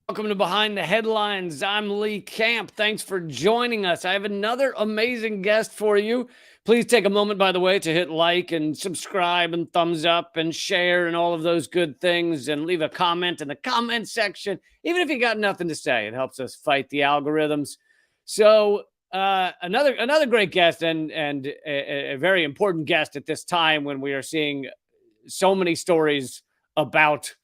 Welcome to Behind the Headlines. I'm Lee Camp. Thanks for joining us. I have another amazing guest for you. Please take a moment, by the way, to hit like and subscribe and thumbs up and share and all of those good things, and leave a comment in the comment section. Even if you got nothing to say, it helps us fight the algorithms. So another great guest, and a very important guest at this time when we are seeing so many stories about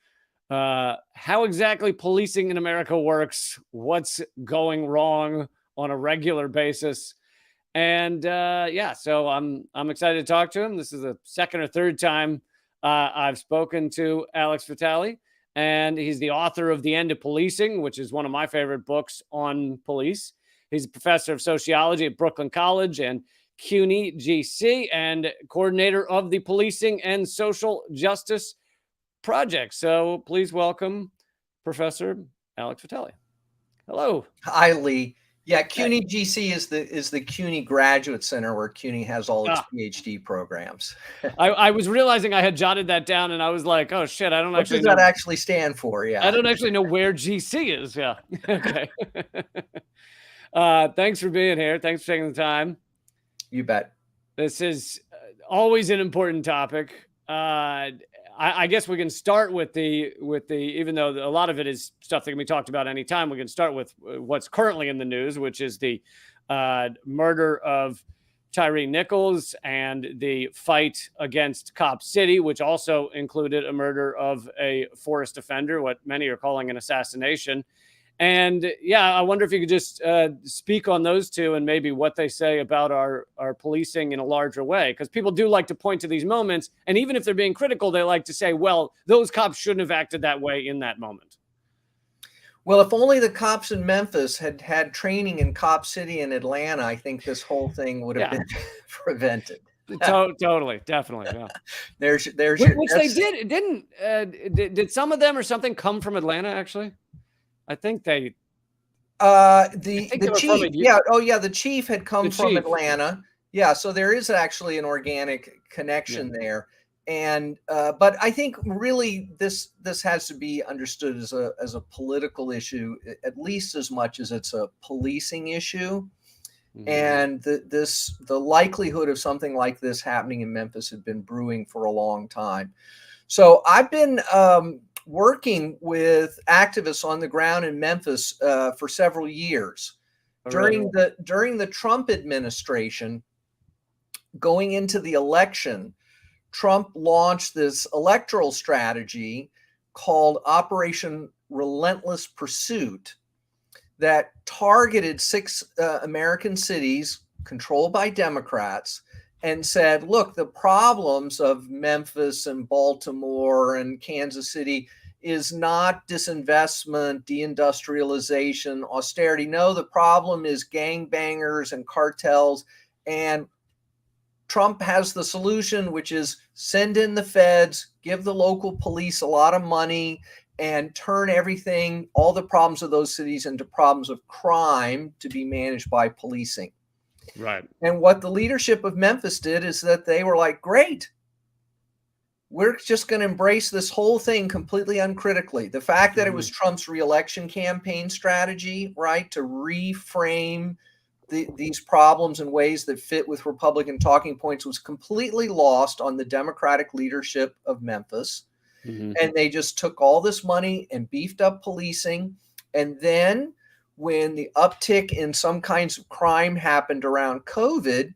how exactly policing in America works, what's going wrong on a regular basis. And so I'm excited to talk to him. This is the second or third time I've spoken to Alex Vitale, and he's the author of The End of Policing, which is one of my favorite books on police. He's a professor of sociology at Brooklyn College and CUNY GC, and coordinator of the Policing and Social Justice Project. So please welcome Professor Alex Vitale. Hello. Hi, Lee. Yeah, CUNY GC is the CUNY Graduate Center where CUNY has all its PhD programs. I was realizing I had jotted that down, and I was like, oh shit, I don't what actually does know. That actually stand for? Yeah, I don't actually know where GC is. Yeah. Okay. Thanks for being here. Thanks for taking the time. You bet. This is always an important topic. I guess we can start with the even though a lot of it is stuff that can be talked about anytime, we can start with what's currently in the news, which is the murder of Tyree Nichols and the fight against Cop City, which also included a murder of a forest offender, what many are calling an assassination. And yeah, I wonder if you could just speak on those two and maybe what they say about our policing in a larger way, because people do like to point to these moments. And even if they're being critical, they like to say, well, those cops shouldn't have acted that way in that moment. Well, if only the cops in Memphis had had training in Cop City and Atlanta, I think this whole thing would have been prevented. Totally, definitely. Yeah. There's which they did. It didn't. Did some of them or something come from Atlanta? Actually, I think they. The chief. Yeah. Oh, yeah. The chief had come from Atlanta. Yeah. So there is actually an organic connection there. And but I think really this has to be understood as a political issue, at least as much as it's a policing issue. Mm-hmm. And the likelihood of something like this happening in Memphis had been brewing for a long time. So I've been working with activists on the ground in Memphis for several years. During the Trump administration, going into the election, Trump launched this electoral strategy called Operation Relentless Pursuit that targeted 6 American cities controlled by Democrats and said, look, the problems of Memphis and Baltimore and Kansas City is not disinvestment, deindustrialization, austerity. No, the problem is gangbangers and cartels. And Trump has the solution, which is send in the feds, give the local police a lot of money, and turn everything, all the problems of those cities, into problems of crime to be managed by policing. Right. And what the leadership of Memphis did is that they were like, great, we're just going to embrace this whole thing completely uncritically. The fact that it was Trump's reelection campaign strategy, right, to reframe these problems in ways that fit with Republican talking points was completely lost on the Democratic leadership of Memphis. Mm-hmm. And they just took all this money and beefed up policing. And then when the uptick in some kinds of crime happened around COVID,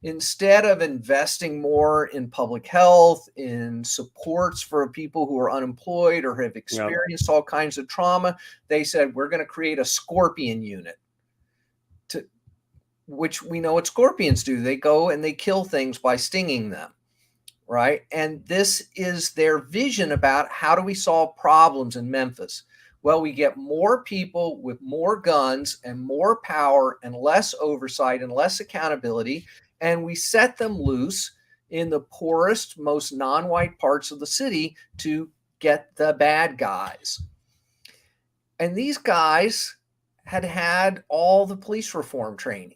instead of investing more in public health, in supports for people who are unemployed or have experienced all kinds of trauma, they said, we're going to create a scorpion unit. Which we know what scorpions do. They go and they kill things by stinging them, right? And this is their vision about how do we solve problems in Memphis. Well, we get more people with more guns and more power and less oversight and less accountability, and we set them loose in the poorest, most non-white parts of the city to get the bad guys. And these guys had all the police reform training.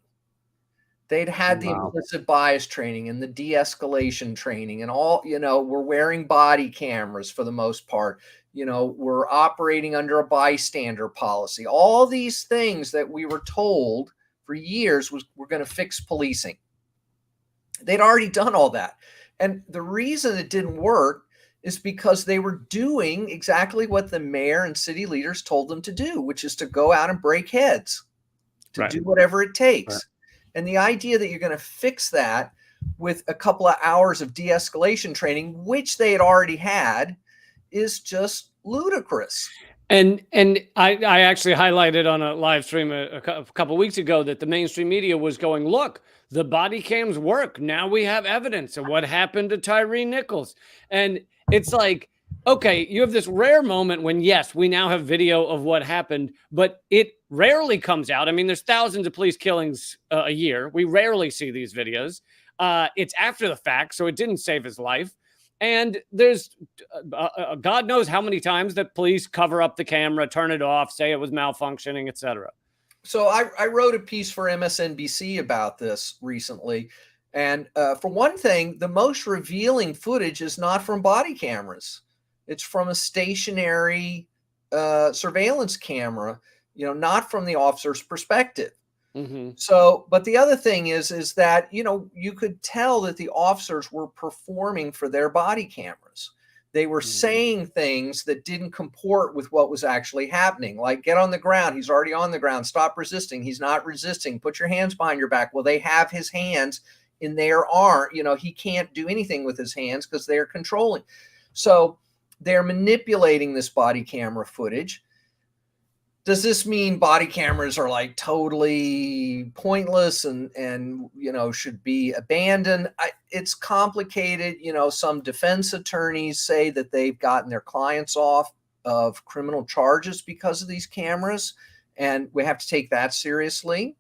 They'd had the implicit bias training and the de-escalation training and all, were wearing body cameras for the most part. we're operating under a bystander policy. All these things that we were told for years were going to fix policing. They'd already done all that. And the reason it didn't work is because they were doing exactly what the mayor and city leaders told them to do, which is to go out and break heads, to do whatever it takes. Right. And the idea that you're going to fix that with a couple of hours of de-escalation training, which they had already had, is just ludicrous. And I actually highlighted on a live stream a couple of weeks ago that the mainstream media was going, look, the body cams work. Now we have evidence of what happened to Tyree Nichols. And it's like, okay, you have this rare moment when, yes, we now have video of what happened, but it rarely comes out. I mean, there's thousands of police killings a year. We rarely see these videos. It's after the fact, so it didn't save his life. And there's God knows how many times that police cover up the camera, turn it off, say it was malfunctioning, etc. So I wrote a piece for MSNBC about this recently. And for one thing, the most revealing footage is not from body cameras. It's from a stationary surveillance camera, not from the officer's perspective. Mm-hmm. So, but the other thing is that, you could tell that the officers were performing for their body cameras. They were saying things that didn't comport with what was actually happening, like get on the ground. He's already on the ground. Stop resisting. He's not resisting. Put your hands behind your back. Well, they have his hands in their arm. He can't do anything with his hands because they're controlling. So they're manipulating this body camera footage. Does this mean body cameras are like totally pointless and should be abandoned? It's complicated. Some defense attorneys say that they've gotten their clients off of criminal charges because of these cameras, and we have to take that seriously.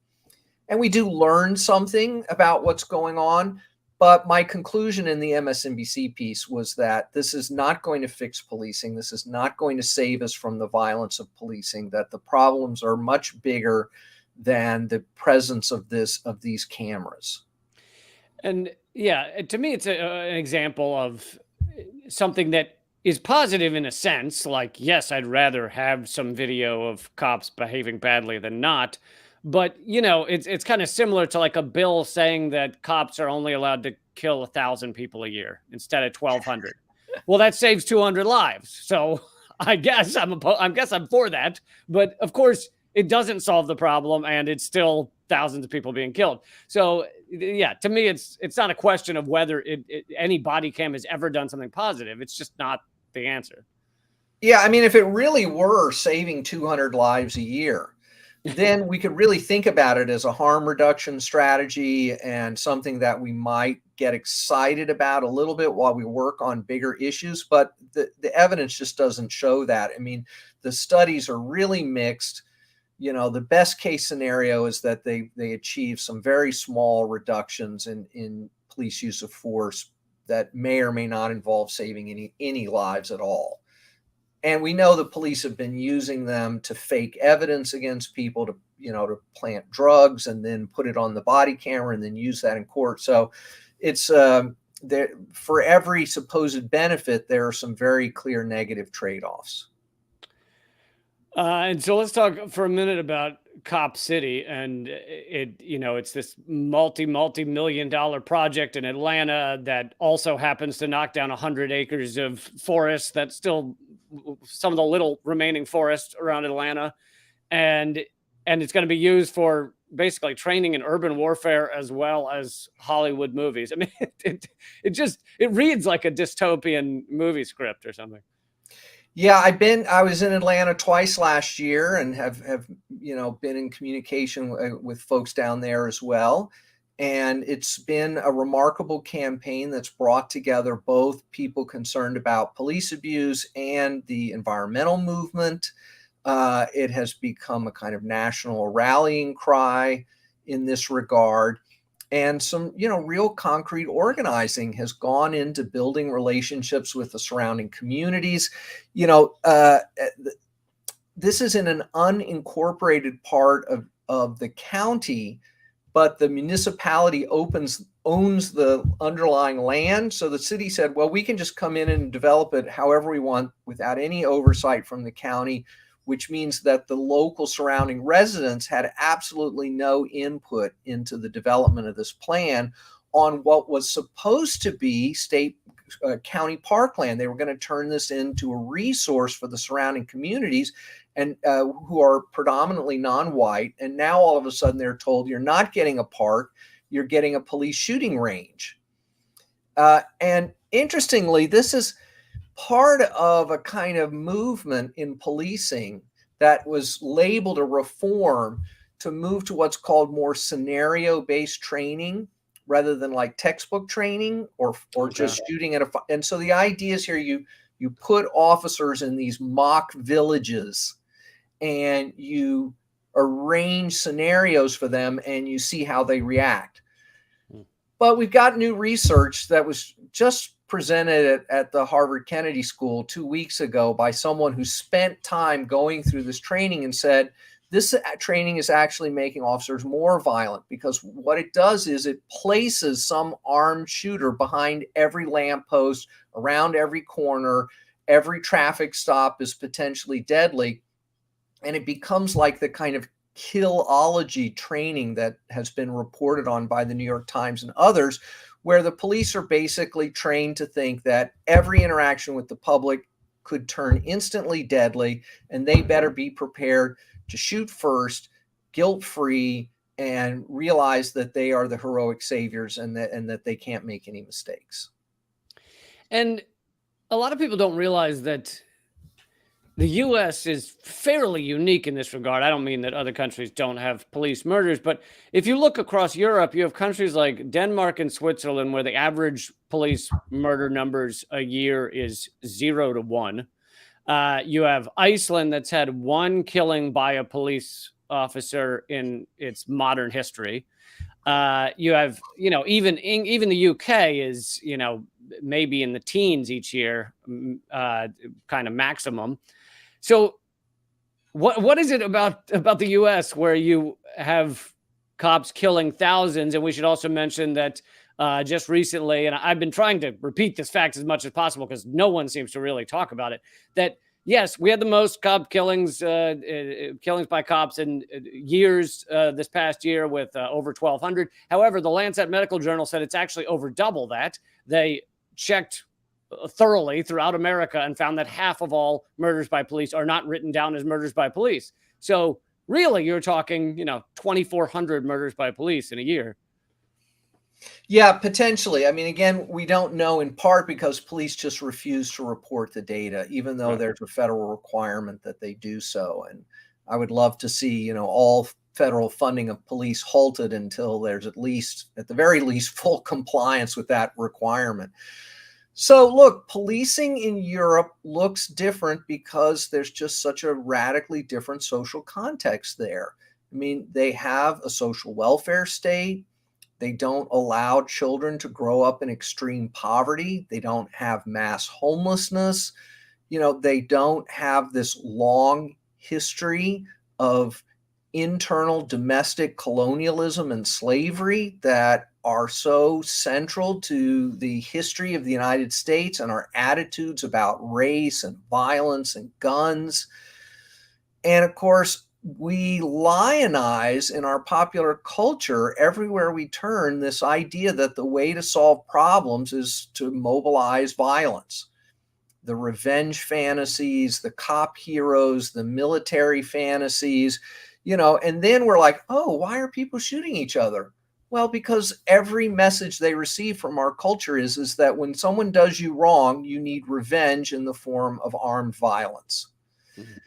And we do learn something about what's going on. But my conclusion in the MSNBC piece was that this is not going to fix policing. This is not going to save us from the violence of policing, that the problems are much bigger than the presence of these cameras. And yeah, to me, it's an example of something that is positive in a sense. Like, yes, I'd rather have some video of cops behaving badly than not. But, it's kind of similar to like a bill saying that cops are only allowed to kill 1,000 people a year instead of 1,200. Well, that saves 200 lives. So I guess I'm for that. But of course, it doesn't solve the problem, and it's still thousands of people being killed. So yeah, to me, it's not a question of whether any body cam has ever done something positive. It's just not the answer. Yeah, I mean, if it really were saving 200 lives a year, then we could really think about it as a harm reduction strategy and something that we might get excited about a little bit while we work on bigger issues. But the evidence just doesn't show that. I mean, the studies are really mixed. The best case scenario is that they achieve some very small reductions in police use of force that may or may not involve saving any lives at all. And we know the police have been using them to fake evidence against people, to plant drugs and then put it on the body camera and then use that in court. So it's there, for every supposed benefit, there are some very clear negative trade-offs. And so let's talk for a minute about Cop City. And it's this multi-million-dollar project in Atlanta that also happens to knock down 100 acres of forest that's still some of the little remaining forest around Atlanta. And it's going to be used for basically training in urban warfare as well as Hollywood movies. I mean, it reads like a dystopian movie script or something. Yeah, I was in Atlanta twice last year and have been in communication with folks down there as well. And it's been a remarkable campaign that's brought together both people concerned about police abuse and the environmental movement. It has become a kind of national rallying cry in this regard. And some, real concrete organizing has gone into building relationships with the surrounding communities. This is in an unincorporated part of the county but the municipality owns the underlying land. So the city said, well, we can just come in and develop it however we want without any oversight from the county, which means that the local surrounding residents had absolutely no input into the development of this plan on what was supposed to be state county parkland. They were going to turn this into a resource for the surrounding communities, and who are predominantly non-white. And now all of a sudden they're told, you're not getting a park, you're getting a police shooting range. And interestingly, this is part of a kind of movement in policing that was labeled a reform to move to what's called more scenario-based training rather than like textbook training or just shooting at a. And so the idea is here, you put officers in these mock villages and you arrange scenarios for them and you see how they react. But we've got new research that was just presented at the Harvard Kennedy School 2 weeks ago by someone who spent time going through this training and said, this training is actually making officers more violent, because what it does is it places some armed shooter behind every lamppost, around every corner. Every traffic stop is potentially deadly. And it becomes like the kind of killology training that has been reported on by the New York Times and others, where the police are basically trained to think that every interaction with the public could turn instantly deadly, and they better be prepared to shoot first, guilt-free, and realize that they are the heroic saviors and that they can't make any mistakes. And a lot of people don't realize that the U.S. is fairly unique in this regard. I don't mean that other countries don't have police murders, but if you look across Europe, you have countries like Denmark and Switzerland where the average police murder numbers a year is 0 to 1. You have Iceland that's had 1 killing by a police officer in its modern history. You have, even the UK is, maybe in the teens each year, kind of maximum. So what is it about the US where you have cops killing thousands? And we should also mention that just recently, and I've been trying to repeat this fact as much as possible because no one seems to really talk about it, that yes, we had the most cop killings by cops in years this past year with over 1,200. However, the Lancet Medical Journal said it's actually over double that. They checked thoroughly throughout America and found that half of all murders by police are not written down as murders by police. So really, you're talking, 2,400 murders by police in a year. Yeah, potentially. I mean, again, we don't know, in part because police just refuse to report the data, even though there's a federal requirement that they do so. And I would love to see, all federal funding of police halted until there's at the very least, full compliance with that requirement. So look, policing in Europe looks different because there's just such a radically different social context there. I mean, they have a social welfare state. They don't allow children to grow up in extreme poverty. They don't have mass homelessness. They don't have this long history of internal domestic colonialism and slavery that are so central to the history of the United States and our attitudes about race and violence and guns. And of course, we lionize in our popular culture everywhere we turn this idea that the way to solve problems is to mobilize violence. The revenge fantasies, the cop heroes, the military fantasies, and then we're like, oh, why are people shooting each other? Well, because every message they receive from our culture is that when someone does you wrong, you need revenge in the form of armed violence. Mm-hmm.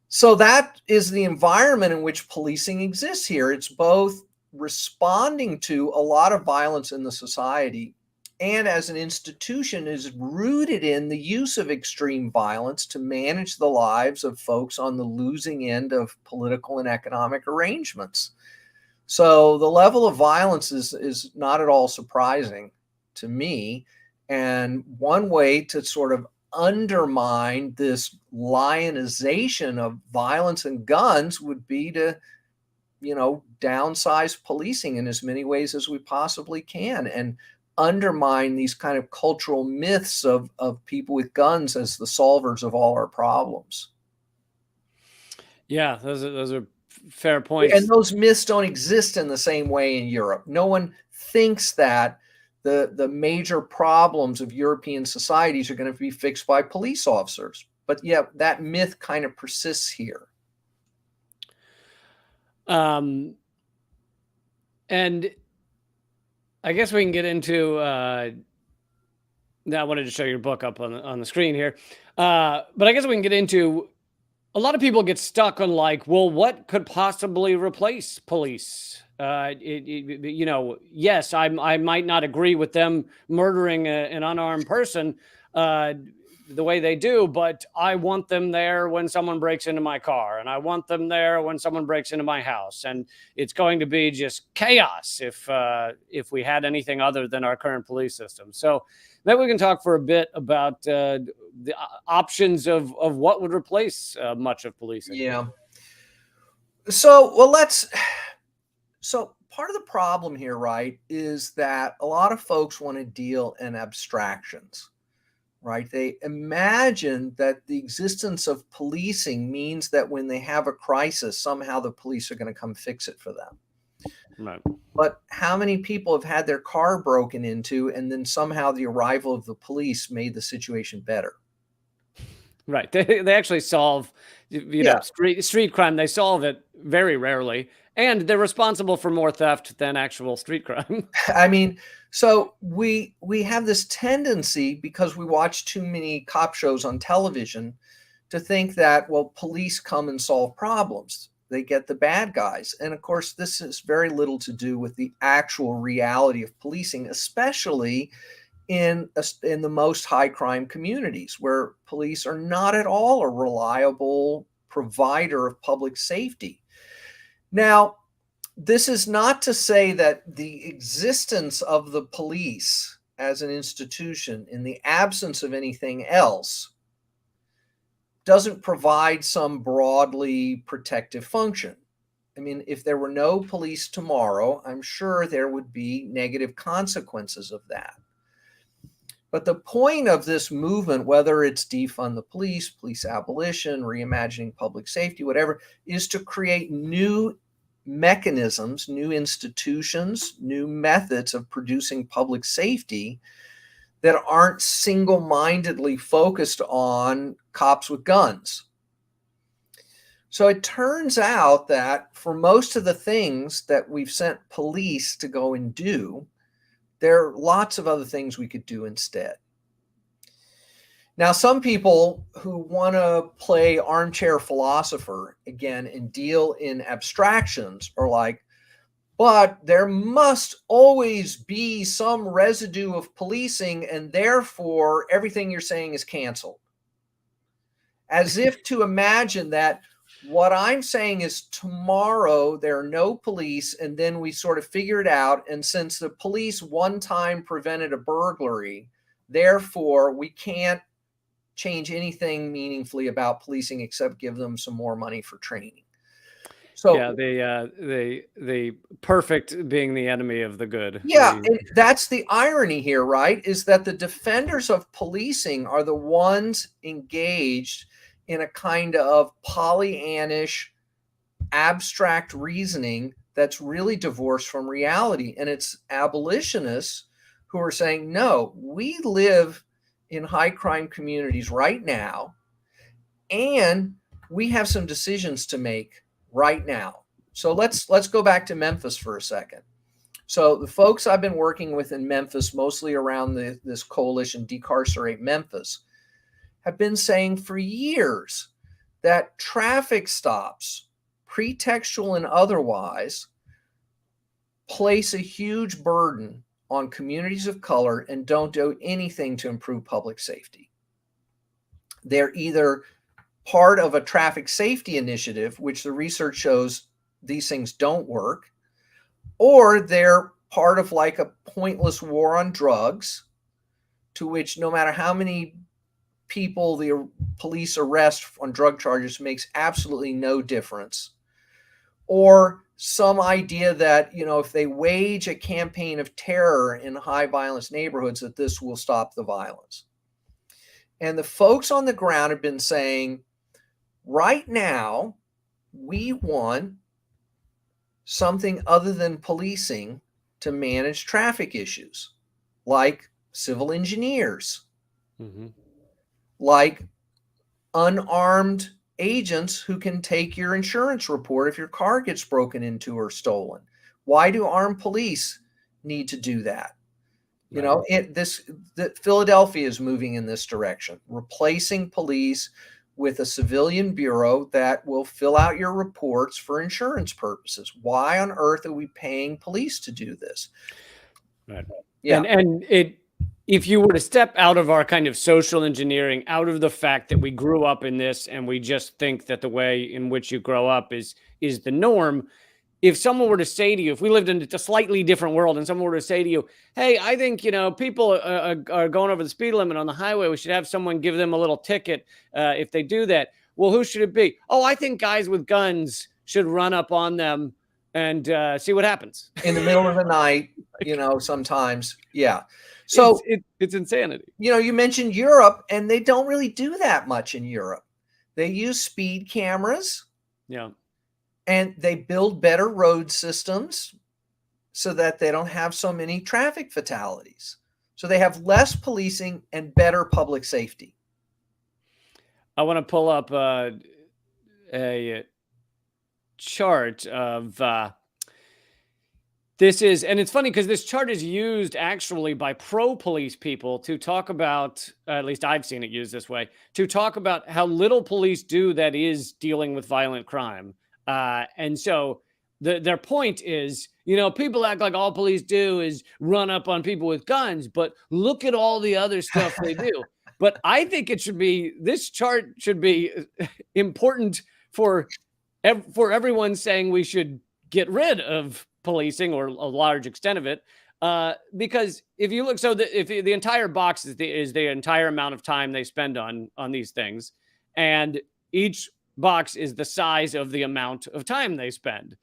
So that is the environment in which policing exists here. It's both responding to a lot of violence in the society and as an institution is rooted in the use of extreme violence to manage the lives of folks on the losing end of political and economic arrangements. So the level of violence is not at all surprising to me. And one way to sort of undermine this lionization of violence and guns would be to downsize policing in as many ways as we possibly can and undermine these kind of cultural myths of people with guns as the solvers of all our problems. Yeah, those are fair points. And those myths don't exist in the same way in Europe. No one thinks that the major problems of European societies are going to be fixed by police officers. But yeah, that myth kind of persists here. And I guess we can get into now I wanted to show your book up on the screen here. But I guess we can get into, a lot of people get stuck on like, well, what could possibly replace police? Yes, I might not agree with them murdering an unarmed person the way they do, but I want them there when someone breaks into my car, and I want them there when someone breaks into my house, and it's going to be just chaos if we had anything other than our current police system. So maybe we can talk for a bit about the options of what would replace much of policing. Yeah. So part of the problem here, right, is that a lot of folks want to deal in abstractions. Right? They imagine that the existence of policing means that when they have a crisis, somehow the police are going to come fix it for them. Right. But how many people have had their car broken into and then somehow the arrival of the police made the situation better? Right. They actually solve, street crime. They solve it very rarely. And they're responsible for more theft than actual street crime. I mean, so we have this tendency, because we watch too many cop shows on television, to think that, well, police come and solve problems. They get the bad guys. And of course, this has very little to do with the actual reality of policing, especially in the most high crime communities where police are not at all a reliable provider of public safety. Now, this is not to say that the existence of the police as an institution in the absence of anything else doesn't provide some broadly protective function. I mean, if there were no police tomorrow, I'm sure there would be negative consequences of that. But the point of this movement, whether it's defund the police, police abolition, reimagining public safety, whatever, is to create new mechanisms, new institutions, new methods of producing public safety that aren't single-mindedly focused on cops with guns. So it turns out that for most of the things that we've sent police to go and do, there are lots of other things we could do instead. Now, some people who want to play armchair philosopher again and deal in abstractions are like, but there must always be some residue of policing, and therefore everything you're saying is canceled. As if to imagine that what I'm saying is tomorrow there are no police, and then we sort of figure it out. And since the police one time prevented a burglary, therefore we can't change anything meaningfully about policing except give them some more money for training. So yeah, the perfect being the enemy of the good. Yeah, and that's the irony here, right? Is that the defenders of policing are the ones engaged in a kind of Pollyannish abstract reasoning that's really divorced from reality. And it's abolitionists who are saying, no, we live in high crime communities right now, and we have some decisions to make right now. So let's go back to Memphis for a second. So the folks I've been working with in Memphis, mostly around this coalition Decarcerate Memphis, have been saying for years that traffic stops, pretextual and otherwise, place a huge burden on communities of color and don't do anything to improve public safety. They're either part of a traffic safety initiative, which the research shows these things don't work, or they're part of like a pointless war on drugs, to which no matter how many people the police arrest on drug charges makes absolutely no difference. Or some idea that, if they wage a campaign of terror in high violence neighborhoods, that this will stop the violence. And the folks on the ground have been saying, right now, we want something other than policing to manage traffic issues, like civil engineers, like unarmed agents who can take your insurance report if your car gets broken into or stolen. Why do armed police need to do that? Philadelphia is moving in this direction, replacing police with a civilian bureau that will fill out your reports for insurance purposes. Why on earth are we paying police to do this? Right. Yeah. And if you were to step out of our kind of social engineering, out of the fact that we grew up in this and we just think that the way in which you grow up is the norm, if someone were to say to you, if we lived in a slightly different world and someone were to say to you, hey, I think, people are going over the speed limit on the highway, we should have someone give them a little ticket if they do that. Well, who should it be? Oh, I think guys with guns should run up on them and see what happens. In the middle of the night, sometimes. Yeah. So it's insanity. You mentioned Europe, and they don't really do that much in Europe. They use speed cameras. Yeah. And they build better road systems so that they don't have so many traffic fatalities. So they have less policing and better public safety. I want to pull up a chart of this is, and it's funny because this chart is used actually by pro-police people to talk about, at least I've seen it used this way, to talk about how little police do that is dealing with violent crime. And so their point is, people act like all police do is run up on people with guns, but look at all the other stuff they do. But I think this chart should be important for everyone saying we should get rid of policing, or a large extent of it. Because if you look, if the entire box is the entire amount of time they spend on these things, and each box is the size of the amount of time they spend.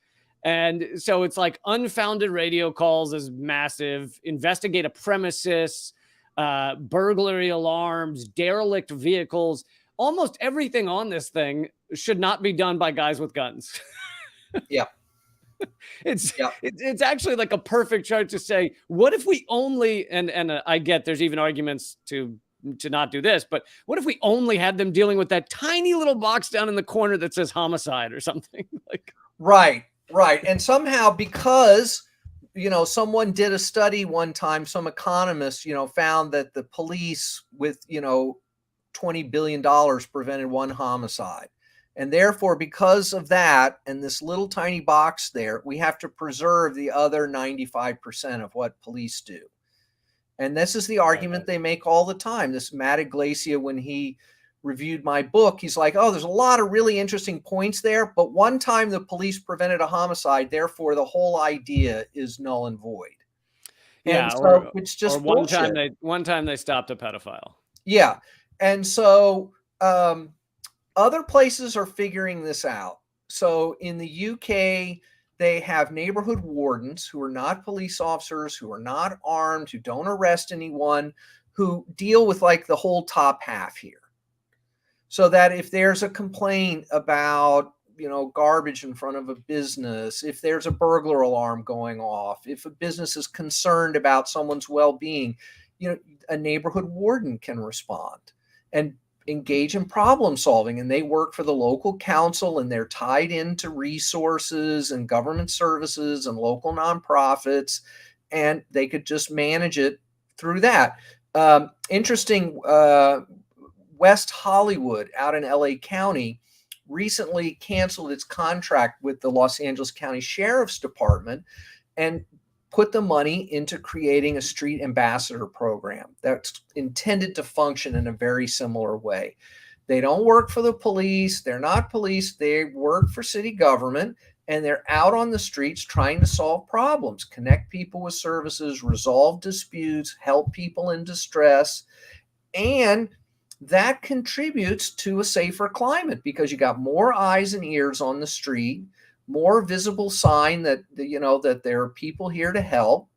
And so it's like unfounded radio calls is massive, investigate a premises, burglary alarms, derelict vehicles. Almost everything on this thing should not be done by guys with guns. Yeah. It's actually like a perfect chart to say, what if we only, and I get there's even arguments to not do this, but what if we only had them dealing with that tiny little box down in the corner that says homicide or something? Right. And somehow, because, someone did a study one time, some economists, found that the police with, $20 billion prevented one homicide. And therefore, because of that, and this little tiny box there, we have to preserve the other 95% of what police do. And this is the argument they make all the time. This Matt Iglesia, when he reviewed my book, he's like, oh, there's a lot of really interesting points there, but one time the police prevented a homicide, therefore the whole idea is null and void. Yeah, and so it's just one time they stopped a pedophile. Yeah. And so other places are figuring this out. So in the UK, they have neighborhood wardens who are not police officers, who are not armed, who don't arrest anyone, who deal with like the whole top half here. So that if there's a complaint about, garbage in front of a business, if there's a burglar alarm going off, if a business is concerned about someone's well-being, a neighborhood warden can respond and engage in problem solving, and they work for the local council, and they're tied into resources and government services and local nonprofits, and they could just manage it through that. Interesting, West Hollywood out in LA County recently canceled its contract with the Los Angeles County Sheriff's Department and put the money into creating a street ambassador program that's intended to function in a very similar way. They don't work for the police. They're not police. They work for city government, and they're out on the streets trying to solve problems, connect people with services, resolve disputes, help people in distress. And that contributes to a safer climate because you got more eyes and ears on the street, more visible sign that, that there are people here to help,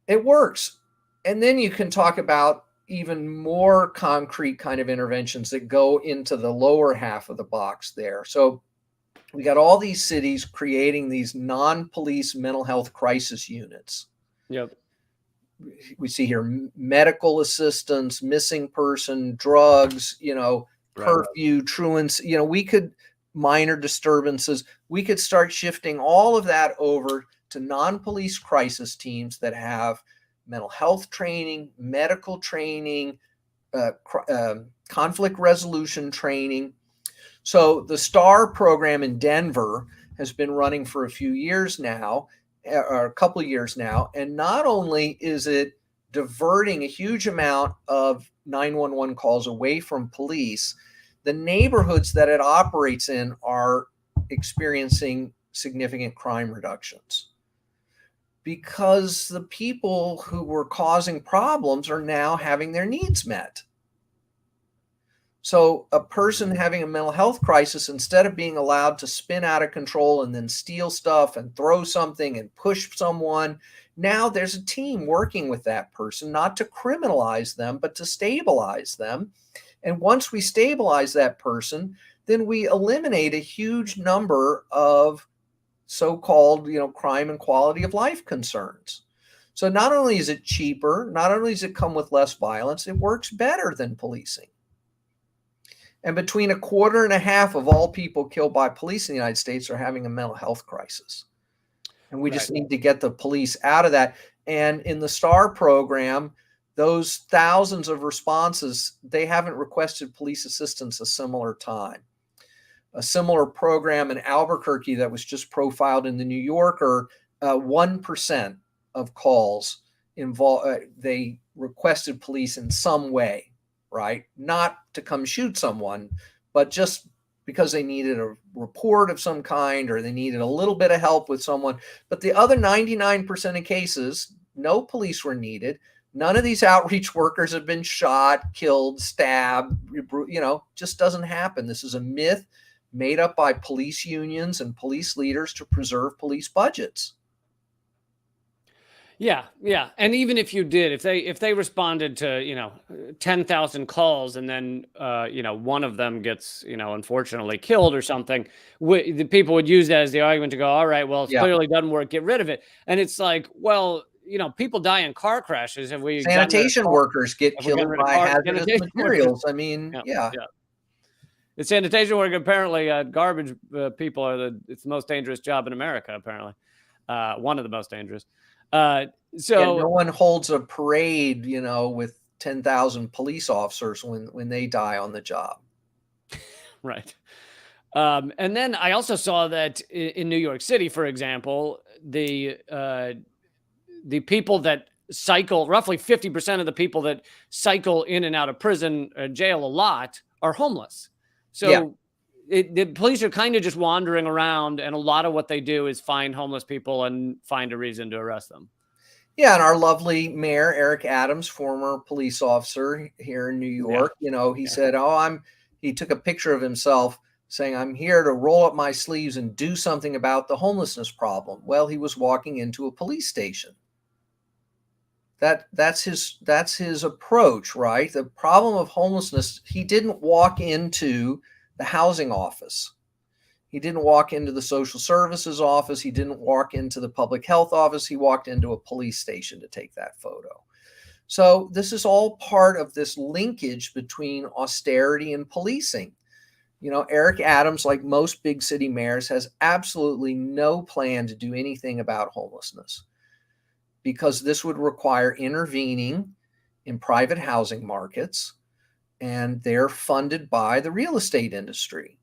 it works. And then you can talk about even more concrete kind of interventions that go into the lower half of the box there. So we got all these cities creating these non-police mental health crisis units. Yep. We see here medical assistance, missing person, drugs, curfew, truants, we could, minor disturbances, we could start shifting all of that over to non-police crisis teams that have mental health training, medical training, conflict resolution training. So the STAR program in Denver has been running for a few years now, or a couple of years now. And not only is it diverting a huge amount of 911 calls away from police, the neighborhoods that it operates in are experiencing significant crime reductions because the people who were causing problems are now having their needs met. So a person having a mental health crisis, instead of being allowed to spin out of control and then steal stuff and throw something and push someone, now there's a team working with that person, not to criminalize them, but to stabilize them. And once we stabilize that person, then we eliminate a huge number of so-called, crime and quality of life concerns. So not only is it cheaper, not only does it come with less violence, it works better than policing. And between 1.25% of all people killed by police in the United States are having a mental health crisis. And we just need to get the police out of that. And in the STAR program, those thousands of responses, they haven't requested police assistance a similar time. A similar program in Albuquerque that was just profiled in the New Yorker, 1% of calls they requested police in some way, right? Not to come shoot someone, but just because they needed a report of some kind or they needed a little bit of help with someone. But the other 99% of cases, no police were needed. None of these outreach workers have been shot, killed, stabbed, just doesn't happen. This is a myth made up by police unions and police leaders to preserve police budgets. Yeah. And even if you did, if they responded to, 10,000 calls and then, one of them gets, unfortunately killed or something, the people would use that as the argument to go, all right, well, it clearly doesn't work, get rid of it. And it's like, well, people die in car crashes. Have we sanitation workers get killed by hazardous materials? I mean, yeah. The sanitation worker, apparently, garbage people it's the most dangerous job in America, apparently. One of the most dangerous. So no one holds a parade, with 10,000 police officers when they die on the job. Right. And then I also saw that in New York City, for example, the people that cycle, roughly 50% of the people that cycle in and out of prison or jail a lot are homeless. So the police are kind of just wandering around, and a lot of what they do is find homeless people and find a reason to arrest them. Yeah, and our lovely mayor, Eric Adams, former police officer here in New York, he said, he took a picture of himself saying, I'm here to roll up my sleeves and do something about the homelessness problem. Well, he was walking into a police station. That's his approach, right? The problem of homelessness, he didn't walk into the housing office. He didn't walk into the social services office. He didn't walk into the public health office. He walked into a police station to take that photo. So this is all part of this linkage between austerity and policing. Eric Adams, like most big city mayors, has absolutely no plan to do anything about homelessness, because this would require intervening in private housing markets, and they're funded by the real estate industry.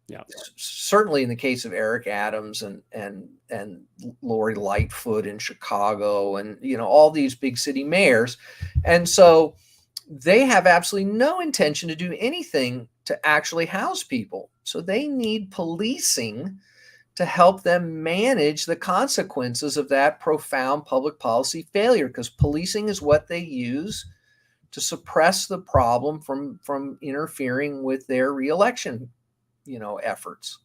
Yeah, certainly in the case of Eric Adams and Lori Lightfoot in Chicago, and all these big city mayors. And so they have absolutely no intention to do anything to actually house people. So they need policing to help them manage the consequences of that profound public policy failure, because policing is what they use to suppress the problem from interfering with their reelection, efforts.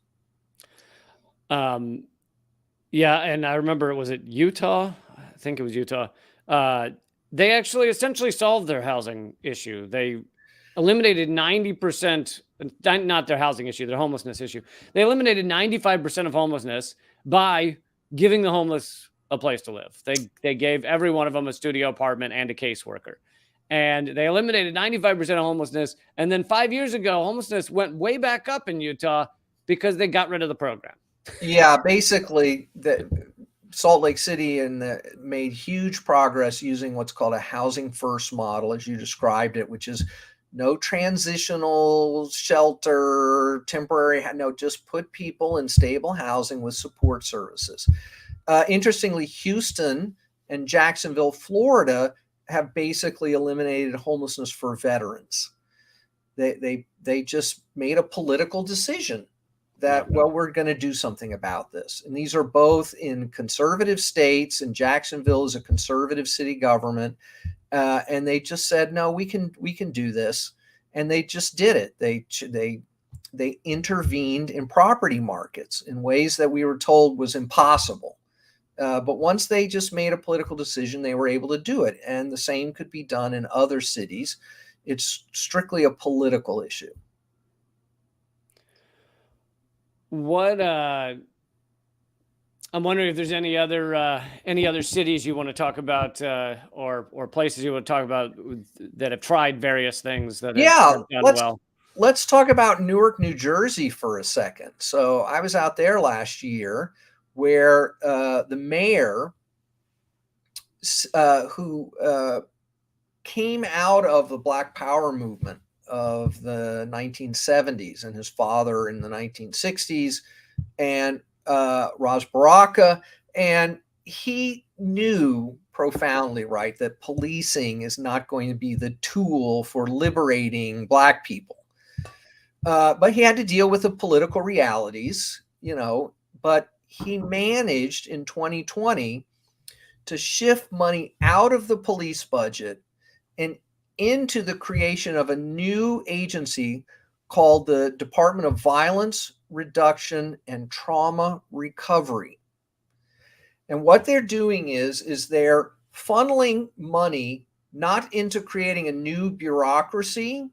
Yeah, and I remember, was it Utah? I think it was Utah. They actually essentially solved their housing issue. They eliminated 90%, not their housing issue, their homelessness issue. They eliminated 95% of homelessness by giving the homeless a place to live. They gave every one of them a studio apartment and a caseworker. And they eliminated 95% of homelessness. And then 5 years ago, homelessness went way back up in Utah because they got rid of the program. Yeah, basically, Salt Lake City made huge progress using what's called a housing first model, as you described it, which is no transitional shelter, temporary, no, just put people in stable housing with support services. Interestingly, Houston and Jacksonville, Florida, have basically eliminated homelessness for veterans. They just made a political decision that, well, we're going to do something about this. And these are both in conservative states, and Jacksonville is a conservative city government. And they just said, no, we can do this. And they just did it. They intervened in property markets in ways that we were told was impossible. But once they just made a political decision, they were able to do it. And the same could be done in other cities. It's strictly a political issue. What I'm wondering if there's any other cities you want to talk about, or places you want to talk about that have tried various things that have done well. Let's talk about Newark, New Jersey for a second. So I was out there last year, where the mayor, who came out of the Black Power movement of the 1970s, and his father in the 1960s, and Ras Baraka, and he knew profoundly, right, that policing is not going to be the tool for liberating Black people. But he had to deal with the political realities, but he managed in 2020 to shift money out of the police budget and into the creation of a new agency called the Department of Violence Reduction and Trauma Recovery. And what they're doing is they're funneling money not into creating a new bureaucracy,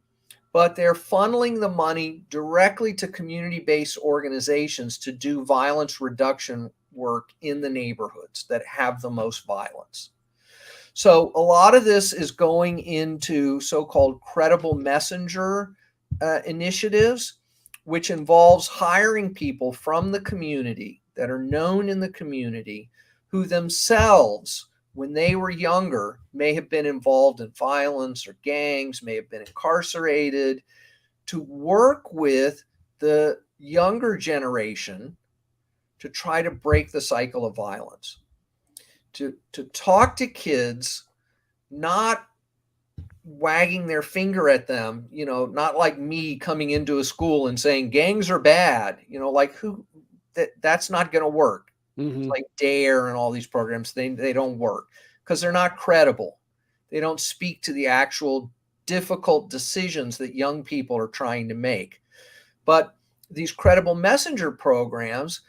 but they're funneling the money directly to community-based organizations to do violence reduction work in the neighborhoods that have the most violence. So a lot of this is going into so-called credible messenger initiatives, which involves hiring people from the community that are known in the community, who themselves, when they were younger, may have been involved in violence or gangs, may have been incarcerated, to work with the younger generation to try to break the cycle of violence. To talk to kids, not wagging their finger at them, not like me coming into a school and saying gangs are bad, like that's not going to work. Mm-hmm. Like DARE and all these programs, they don't work because they're not credible. They don't speak to the actual difficult decisions that young people are trying to make. But these credible messenger programs,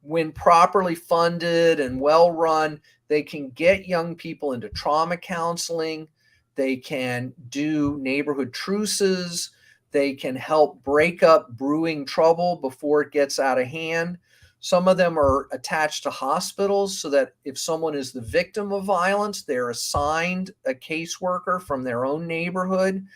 when properly funded and well run, they can get young people into trauma counseling. They can do neighborhood truces. They can help break up brewing trouble before it gets out of hand. Some of them are attached to hospitals so that if someone is the victim of violence, they're assigned a caseworker from their own neighborhood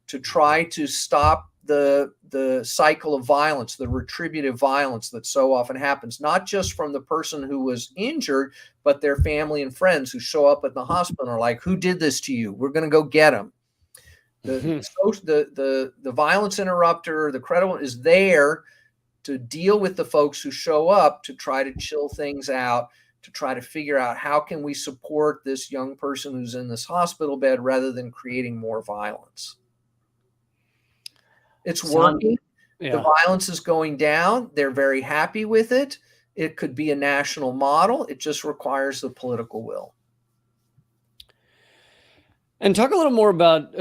to try to stop the cycle of violence, the retributive violence that so often happens, not just from the person who was injured, but their family and friends who show up at the hospital and are like, who did this to you? We're going to go get them. The violence interrupter, the credible, is there to deal with the folks who show up to try to chill things out, to try to figure out how can we support this young person who's in this hospital bed rather than creating more violence. It's working. Yeah. The violence is going down. They're very happy with it. It could be a national model. It just requires the political will. And talk a little more about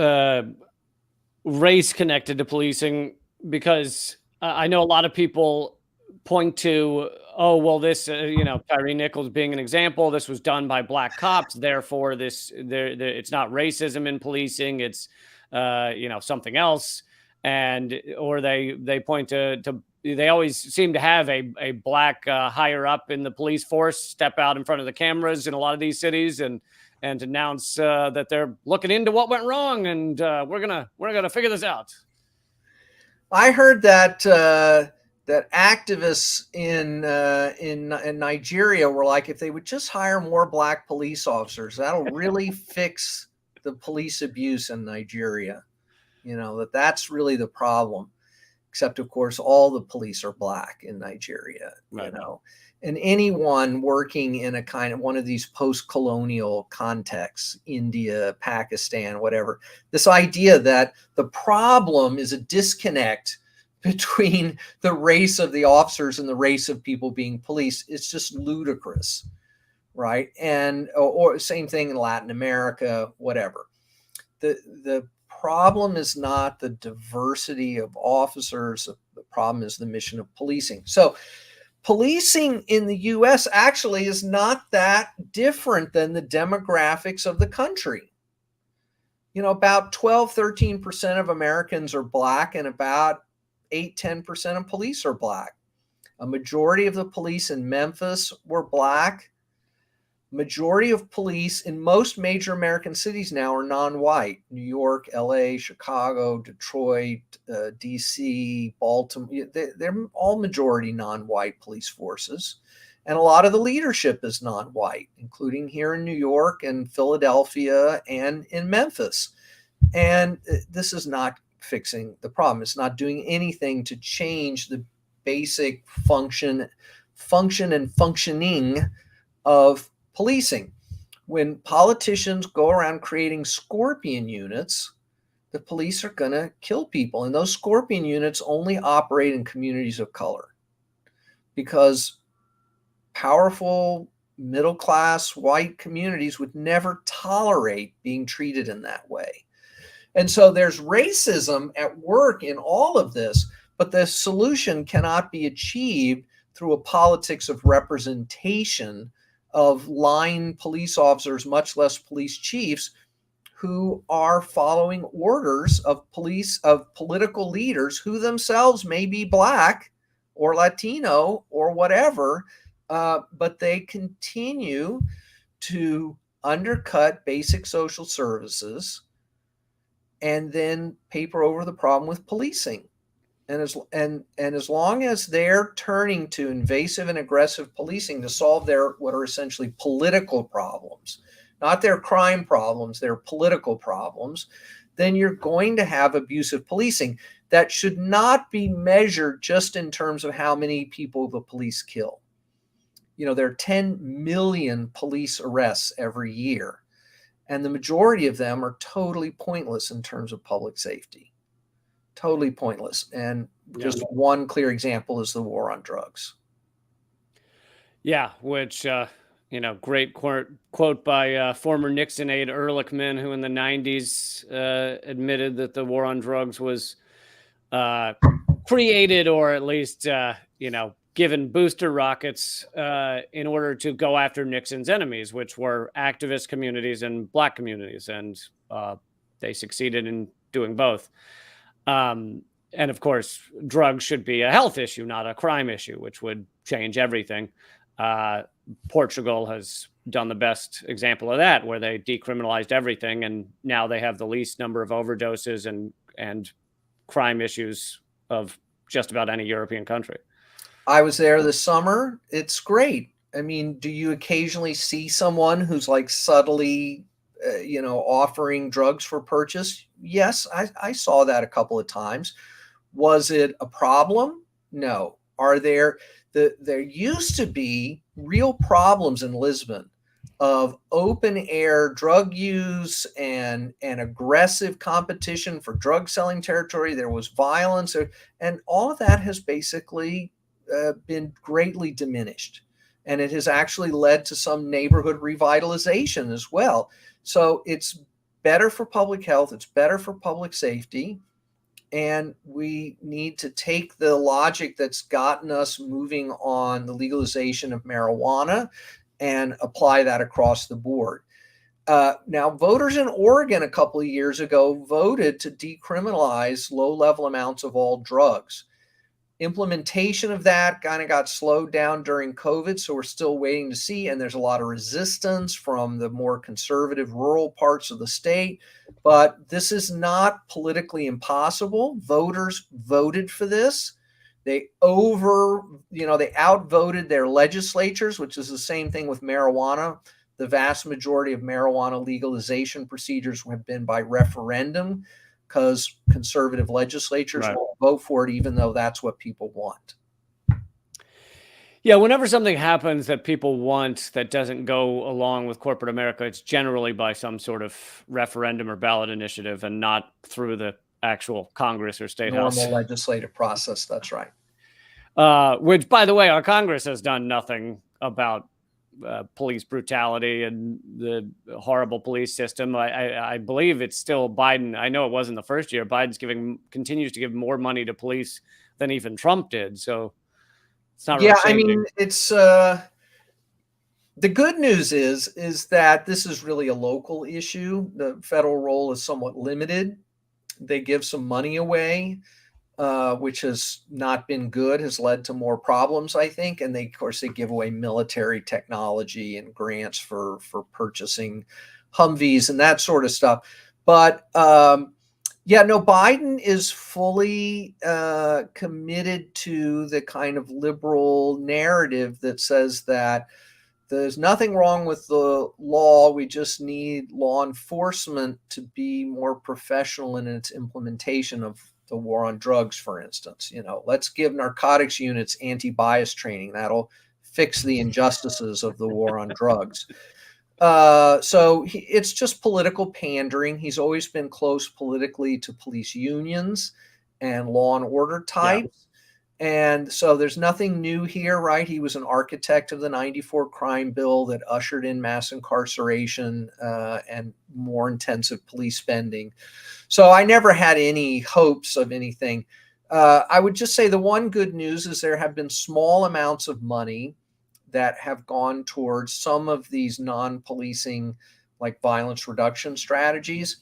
race connected to policing, because I know a lot of people point to oh, well, this, Tyree Nichols being an example, this was done by black cops. Therefore, it's not racism in policing. It's, something else. And, or they point to they always seem to have a black higher up in the police force step out in front of the cameras in a lot of these cities and announce that they're looking into what went wrong. And we're going to figure this out. I heard that that activists in Nigeria were like, if they would just hire more black police officers, that'll really fix the police abuse in Nigeria. That's really the problem. Except, of course, all the police are black in Nigeria. Right. And anyone working in a kind of one of these post-colonial contexts, India, Pakistan, whatever, this idea that the problem is a disconnect between the race of the officers and the race of people being policed, it's just ludicrous, right? And or same thing in Latin America, whatever. The problem is not the diversity of officers. The problem is the mission of policing. So policing in the US actually is not that different than the demographics of the country. About 12, 13% of Americans are black, and about 8, 10% of police are black. A majority of the police in Memphis were black. Majority of police in most major American cities now are non-white. New York, LA, Chicago, Detroit, DC, Baltimore. They're all majority non-white police forces. And a lot of the leadership is non-white, including here in New York and Philadelphia and in Memphis. And this is not fixing the problem. It's not doing anything to change the basic function and functioning of policing. When politicians go around creating scorpion units, the police are going to kill people. And those scorpion units only operate in communities of color because powerful middle-class white communities would never tolerate being treated in that way. And so there's racism at work in all of this, but the solution cannot be achieved through a politics of representation of line police officers, much less police chiefs, who are following orders of political leaders who themselves may be black or Latino or whatever, but they continue to undercut basic social services and then paper over the problem with policing. And as long as they're turning to invasive and aggressive policing to solve their what are essentially political problems, not their crime problems, their political problems, then you're going to have abusive policing that should not be measured just in terms of how many people the police kill. There are 10 million police arrests every year, and the majority of them are totally pointless in terms of public safety. Totally pointless. And just one clear example is the war on drugs. Yeah, which, great quote by former Nixon aide Ehrlichman, who in the 90s admitted that the war on drugs was created or at least, given booster rockets in order to go after Nixon's enemies, which were activist communities and black communities. And they succeeded in doing both. And of course, drugs should be a health issue, not a crime issue, which would change everything. Portugal has done the best example of that, where they decriminalized everything, and now they have the least number of overdoses and crime issues of just about any European country. I was there this summer. It's great. I mean, do you occasionally see someone who's like subtly offering drugs for purchase? Yes, I saw that a couple of times. Was it a problem? No. There used to be real problems in Lisbon of open air drug use and aggressive competition for drug selling territory. There was violence, and all of that has basically been greatly diminished. And it has actually led to some neighborhood revitalization as well. So it's better for public health. It's better for public safety And we need to take the logic that's gotten us moving on the legalization of marijuana and apply that across the board. Now, voters in Oregon a couple of years ago voted to decriminalize low-level amounts of all drugs. Implementation of that kind of got slowed down during COVID, so we're still waiting to see. And there's a lot of resistance from the more conservative rural parts of the state. But this is not politically impossible. Voters voted for this. They outvoted their legislatures, which is the same thing with marijuana. The vast majority of marijuana legalization procedures have been by referendum because conservative legislatures won't vote for it, even though that's what people want. Yeah, whenever something happens that people want that doesn't go along with corporate America, it's generally by some sort of referendum or ballot initiative and not through the actual Congress or state house. Normal legislative process, that's right. Which, by the way, our Congress has done nothing about police brutality and the horrible police system. I believe it's still Biden. I know it wasn't the first year. Biden's continues to give more money to police than even Trump did. So it's not really changing. I mean, it's the good news is that this is really a local issue. The federal role is somewhat limited. They give some money away, which has not been good, has led to more problems, I think. And of course, they give away military technology and grants for purchasing Humvees and that sort of stuff. But Biden is fully committed to the kind of liberal narrative that says that there's nothing wrong with the law. We just need law enforcement to be more professional in its implementation of the war on drugs, for instance. Let's give narcotics units anti-bias training. That'll fix the injustices of the war on drugs. So it's just political pandering. He's always been close politically to police unions and law and order types. Yeah. And so there's nothing new here, right? He was an architect of the 94 crime bill that ushered in mass incarceration and more intensive police spending. So I never had any hopes of anything. I would just say the one good news is there have been small amounts of money that have gone towards some of these non-policing, like violence reduction strategies.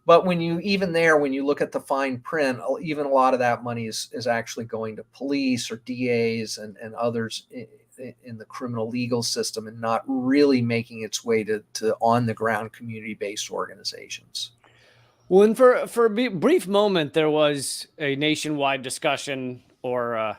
But when you look at the fine print, even a lot of that money is actually going to police or DAs and others in the criminal legal system and not really making its way to on the ground community-based organizations. Well, and for a brief moment, there was a nationwide discussion or,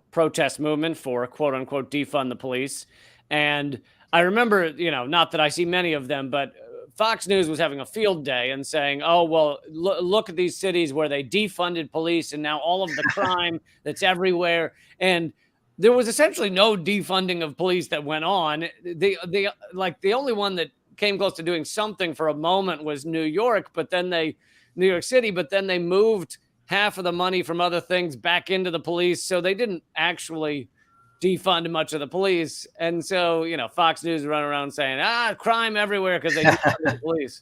protest movement for quote unquote defund the police. And I remember, not that I see many of them, but Fox News was having a field day and saying, oh, well, look at these cities where they defunded police and now all of the crime that's everywhere. And there was essentially no defunding of police that went on. The only one that came close to doing something for a moment was New York City, but then they moved half of the money from other things back into the police. So they didn't actually defund much of the police. And so, Fox News run around saying, crime everywhere because they defunded the police.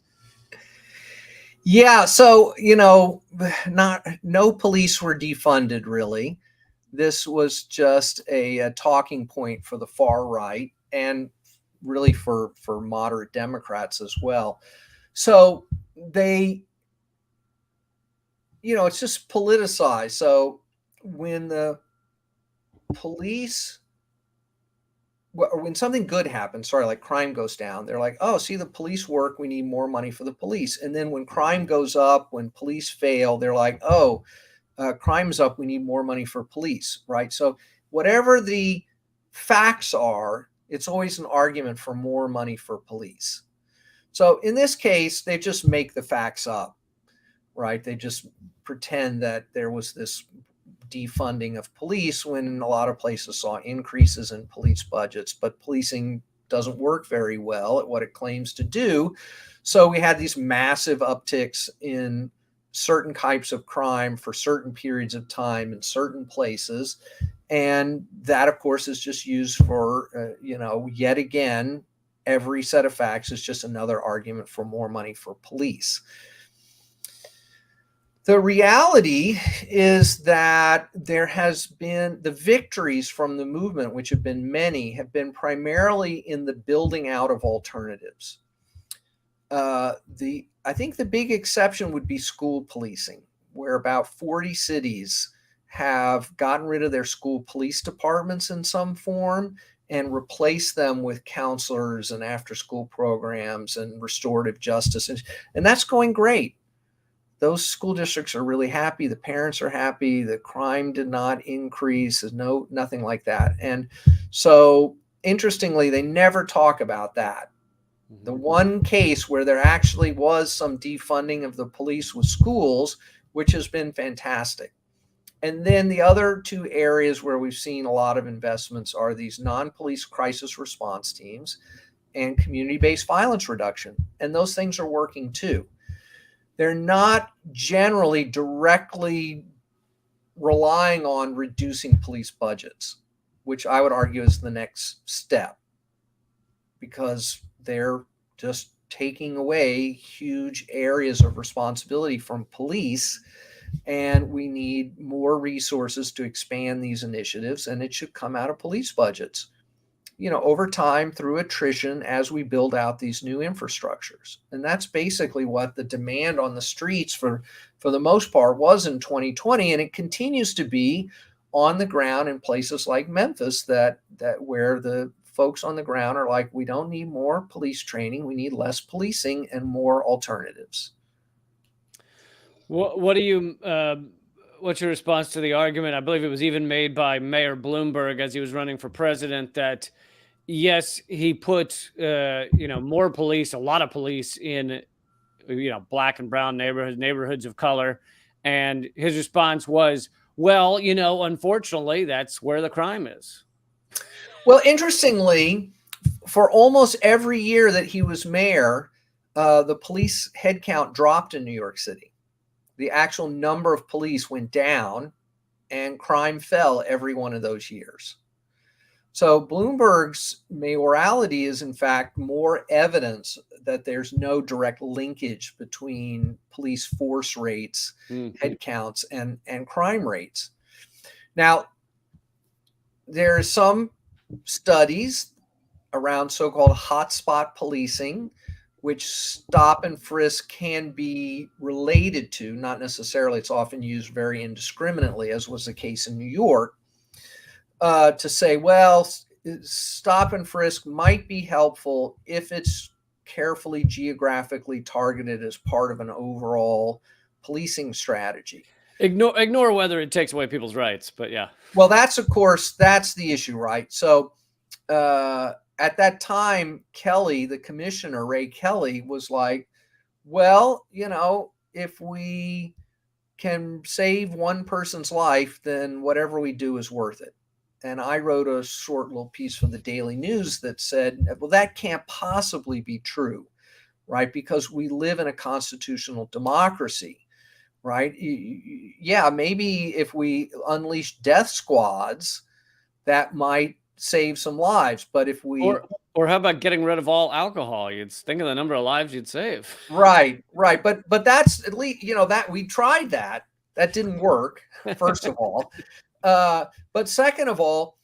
Yeah. So, no police were defunded, really. This was just a talking point for the far right and really for moderate Democrats as well. So they, it's just politicized. So when the police, or when something good happens, like crime goes down, they're like, oh, see, the police work, we need more money for the police. And then when crime goes up, when police fail, they're like, oh, crime's up, we need more money for police, right? So whatever the facts are, it's always an argument for more money for police. So in this case, they just make the facts up, right? They just pretend that there was this defunding of police when a lot of places saw increases in police budgets, but policing doesn't work very well at what it claims to do. So we had these massive upticks in certain types of crime for certain periods of time in certain places. And that, of course, is just used for, yet again, every set of facts is just another argument for more money for police. The reality is that there has been the victories from the movement, which have been many, have been primarily in the building out of alternatives. I think the big exception would be school policing, where about 40 cities have gotten rid of their school police departments in some form and replaced them with counselors and after school programs and restorative justice. And that's going great. Those school districts are really happy. The parents are happy. The crime did not increase. There's nothing like that. And so interestingly, they never talk about that. The one case where there actually was some defunding of the police was schools, which has been fantastic. And then the other two areas where we've seen a lot of investments are these non-police crisis response teams and community-based violence reduction. And those things are working too. They're not generally directly relying on reducing police budgets, which I would argue is the next step, because they're just taking away huge areas of responsibility from police, and we need more resources to expand these initiatives, and it should come out of police budgets, over time through attrition as we build out these new infrastructures. And that's basically what the demand on the streets for the most part was in 2020, and it continues to be on the ground in places like Memphis, that where the folks on the ground are like, we don't need more police training, we need less policing and more alternatives. What do you what's your response to the argument? I believe it was even made by Mayor Bloomberg as he was running for president, that yes, he put more police, a lot of police in black and brown neighborhoods of color, and his response was, well, unfortunately, that's where the crime is. Well, interestingly, for almost every year that he was mayor, the police headcount dropped in New York City. The actual number of police went down and crime fell every one of those years. So Bloomberg's mayoralty is, in fact, more evidence that there's no direct linkage between police force rates, headcounts, and crime rates. Now, there are some studies around so-called hotspot policing, which stop and frisk can be related to, not necessarily, it's often used very indiscriminately, as was the case in New York, to say, well, stop and frisk might be helpful if it's carefully geographically targeted as part of an overall policing strategy. Ignore whether it takes away people's rights, but yeah. Well, that's the issue, right? So at that time, Kelly, the commissioner, Ray Kelly, was like, well, if we can save one person's life, then whatever we do is worth it. And I wrote a short little piece for the Daily News that said, well, that can't possibly be true, right? Because we live in a constitutional democracy, right? Yeah, maybe if we unleash death squads, that might save some lives. But if we or how about getting rid of all alcohol? You'd think of the number of lives you'd save. Right. But that's, at least, that we tried that didn't work, first of all. But second of all,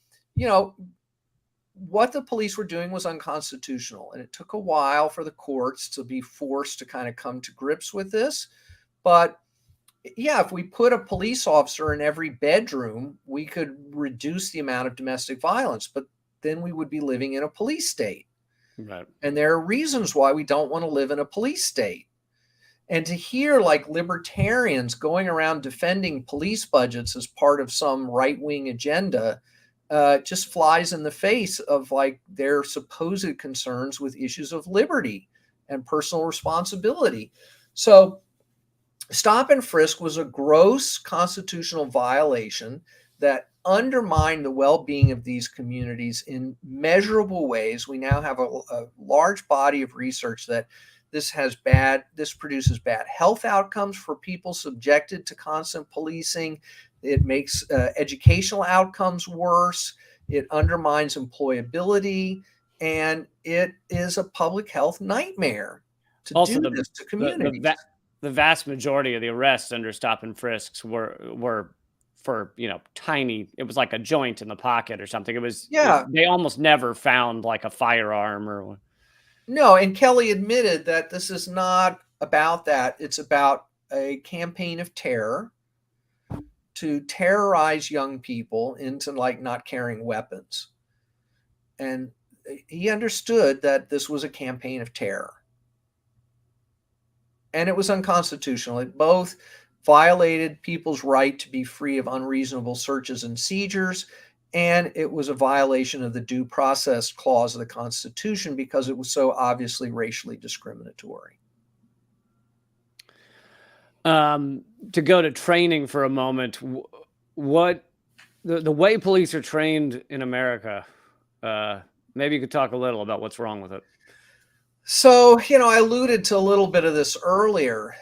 what the police were doing was unconstitutional, and it took a while for the courts to be forced to kind of come to grips with this. But yeah, if we put a police officer in every bedroom, we could reduce the amount of domestic violence, but then we would be living in a police state. Right. And there are reasons why we don't want to live in a police state. And to hear like libertarians going around defending police budgets as part of some right-wing agenda just flies in the face of like their supposed concerns with issues of liberty and personal responsibility. So stop and frisk was a gross constitutional violation that undermined the well-being of these communities in measurable ways. We now have a large body of research that this produces bad health outcomes for people subjected to constant policing. It makes educational outcomes worse. It undermines employability, and it is a public health nightmare to do this to communities. the vast majority of the arrests under stop and frisks were for, you know, tiny, it was like a joint in the pocket or something. It was, they almost never found like a firearm or. No, and Kelly admitted that this is not about that. It's about a campaign of terror to terrorize young people into like not carrying weapons. And he understood that this was a campaign of terror. And it was unconstitutional. It both violated people's right to be free of unreasonable searches and seizures, and it was a violation of the due process clause of the Constitution because it was so obviously racially discriminatory. To go to training for a moment, what the way police are trained in America, maybe you could talk a little about what's wrong with it. So, you know, I alluded to a little bit of this earlier.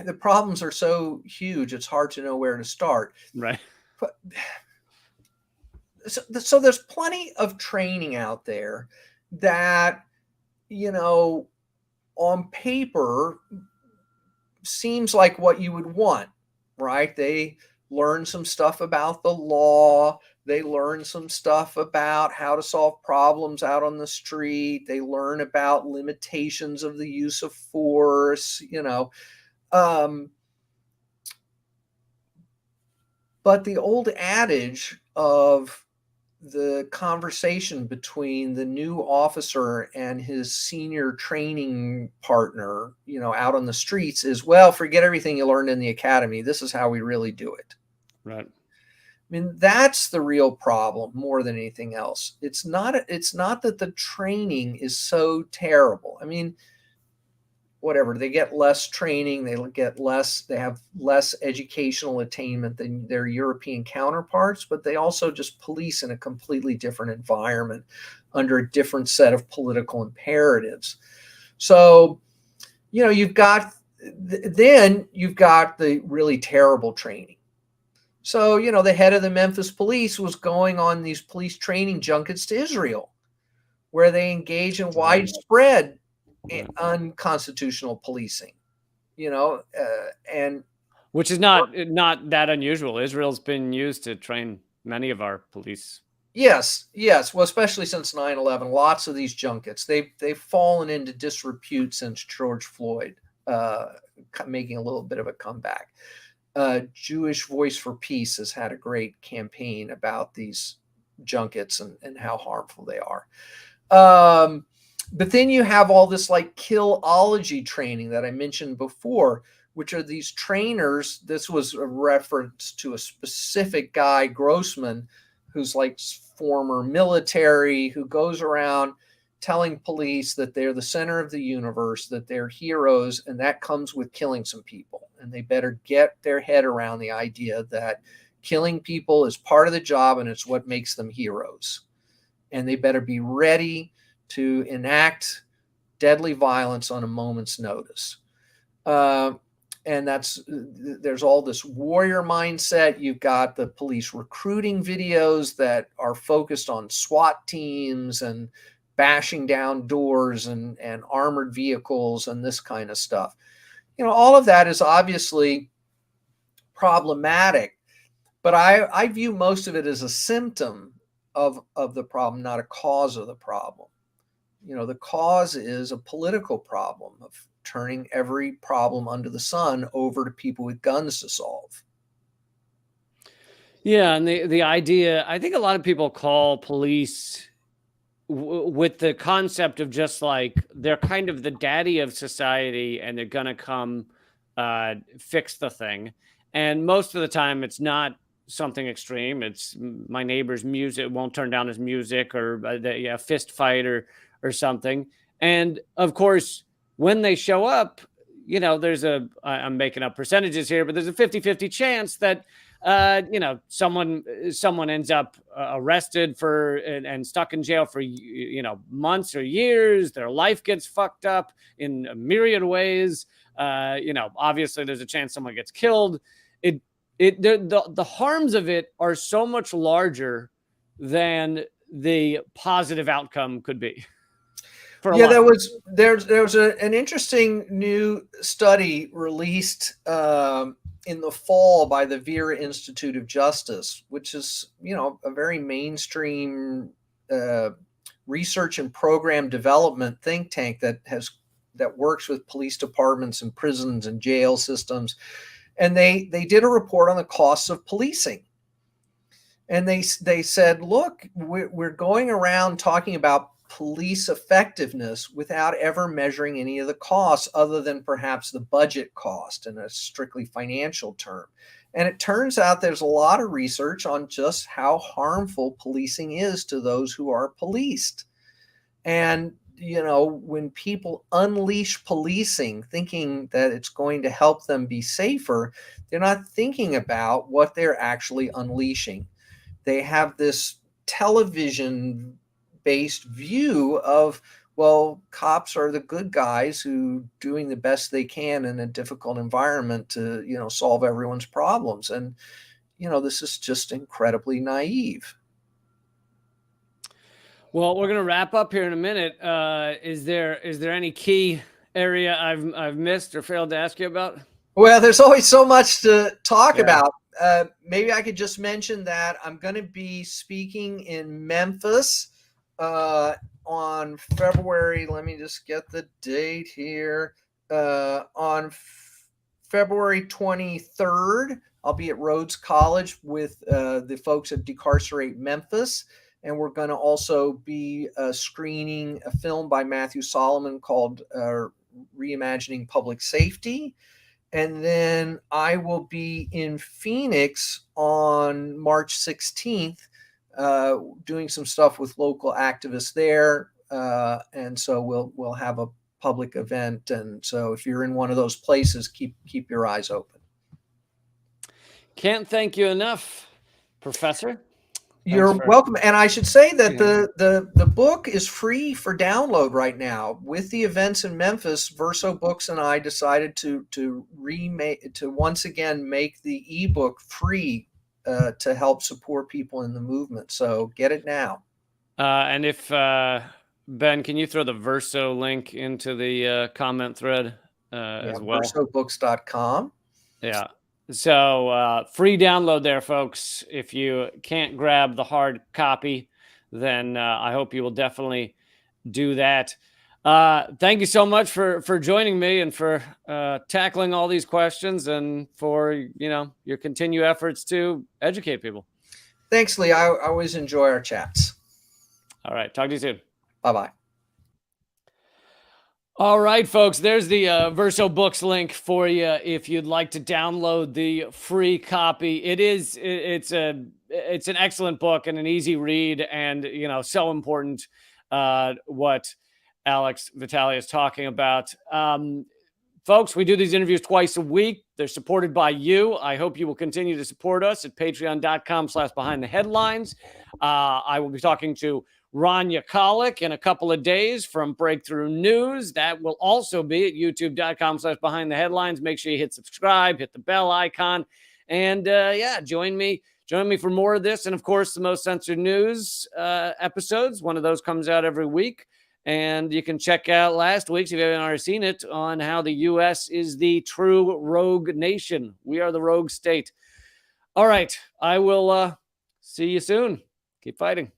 The problems are so huge, it's hard to know where to start. Right. But, so there's plenty of training out there that, you know, on paper seems like what you would want, right? They learn some stuff about the law. They learn some stuff about how to solve problems out on the street. They learn about limitations of the use of force, you know. But the old adage of the conversation between the new officer and his senior training partner, you know, out on the streets is, well, forget everything you learned in the academy. This is how we really do it. Right. I mean, that's the real problem more than anything else. It's not that the training is so terrible. I mean, whatever, they get less training, they have less educational attainment than their European counterparts, but they also just police in a completely different environment under a different set of political imperatives. So, you know, you've got the really terrible training. So, you know, the head of the Memphis police was going on these police training junkets to Israel, where they engage in widespread unconstitutional policing, you know, and which is not that unusual. Israel's been used to train many of our police. Yes. Well, especially since 9/11, lots of these junkets, they've fallen into disrepute since George Floyd making a little bit of a comeback. Jewish Voice for Peace has had a great campaign about these junkets and how harmful they are. But then you have all this like killology training that I mentioned before, which are these trainers. This was a reference to a specific guy, Grossman, who's like former military, who goes around telling police that they're the center of the universe, that they're heroes, and that comes with killing some people. And they better get their head around the idea that killing people is part of the job and it's what makes them heroes. And they better be ready to enact deadly violence on a moment's notice. And there's all this warrior mindset. You've got the police recruiting videos that are focused on SWAT teams and bashing down doors and armored vehicles and this kind of stuff. You know, all of that is obviously problematic, but I view most of it as a symptom of the problem, not a cause of the problem. You know, the cause is a political problem of turning every problem under the sun over to people with guns to solve. Yeah, and the idea, I think a lot of people call police with the concept of just like they're kind of the daddy of society and they're gonna come fix the thing. And most of the time it's not something extreme. It's my neighbor's music won't turn down his music, or a fist fight or something. And of course, when they show up, you know, I'm making up percentages here, but there's a 50-50 chance that, you know, someone ends up arrested and stuck in jail for, you know, months or years. Their life gets fucked up in a myriad ways. You know, obviously there's a chance someone gets killed. The harms of it are so much larger than the positive outcome could be. Yeah, there was an interesting new study released in the fall by the Vera Institute of Justice, which is, you know, a very mainstream research and program development think tank that works with police departments and prisons and jail systems. And they did a report on the costs of policing. And they said, look, we're going around talking about police effectiveness without ever measuring any of the costs other than perhaps the budget cost in a strictly financial term. And it turns out there's a lot of research on just how harmful policing is to those who are policed. And, you know, when people unleash policing thinking that it's going to help them be safer, they're not thinking about what they're actually unleashing. They have this television based view of, well, cops are the good guys who doing the best they can in a difficult environment to, you know, solve everyone's problems. And, you know, this is just incredibly naive. Well, we're going to wrap up here in a minute. Is there any key area I've missed or failed to ask you about? Well, there's always so much to talk about. Maybe I could just mention that I'm going to be speaking in Memphis on February. Let me just get the date here. On February 23rd, I'll be at Rhodes College with the folks at Decarcerate Memphis. And we're going to also be screening a film by Matthew Solomon called Reimagining Public Safety. And then I will be in Phoenix on March 16th, doing some stuff with local activists there. And so we'll have a public event. And so if you're in one of those places, keep your eyes open. Can't thank you enough, Professor. You're welcome. And I should say that the book is free for download right now. With the events in Memphis, Verso Books and I decided to once again make the ebook free to help support people in the movement. So get it now. And if Ben, can you throw the Verso link into the comment thread as well? VersoBooks.com. Yeah. So free download there, folks. If you can't grab the hard copy, then I hope you will definitely do that. Thank you so much for joining me and for tackling all these questions and for, you know, your continued efforts to educate people. Thanks, Lee. I always enjoy our chats. All right. Talk to you soon. Bye-bye. All right, folks, there's the Verso Books link for you if you'd like to download the free copy. It's an excellent book and an easy read, and, you know, so important what Alex Vitale is talking about. Folks, we do these interviews twice a week. They're supported by you. I hope you will continue to support us at patreon.com/behindtheheadlines. I will be talking to Rania Kolick in a couple of days from Breakthrough News. That will also be at youtube.com/behindtheheadlines. Make sure you hit subscribe, hit the bell icon, and join me for more of this. And of course, the Most Censored News episodes. One of those comes out every week. And you can check out last week's, if you haven't already seen it, on how the U.S. is the true rogue nation. We are the rogue state. All right. I will see you soon. Keep fighting.